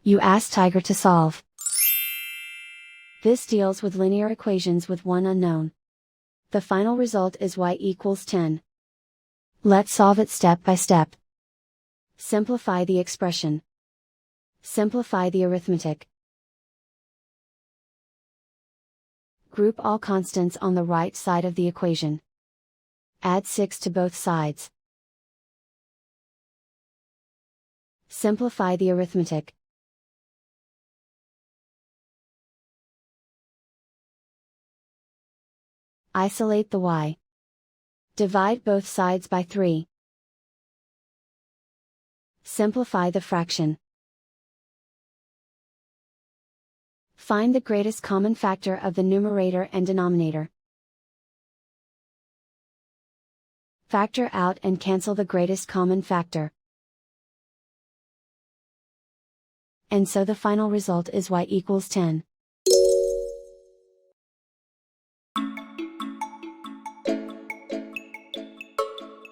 You ask Tiger to solve. This deals with linear equations with one unknown. The final result is y equals 10. Let's solve it step by step. Simplify the expression. Simplify the arithmetic. Group all constants on the right side of the equation. Add 6 to both sides. Simplify the arithmetic. Isolate the y. Divide both sides by 3. Simplify the fraction. Find the greatest common factor of the numerator and denominator. Factor out and cancel the greatest common factor. And so the final result is y equals 10.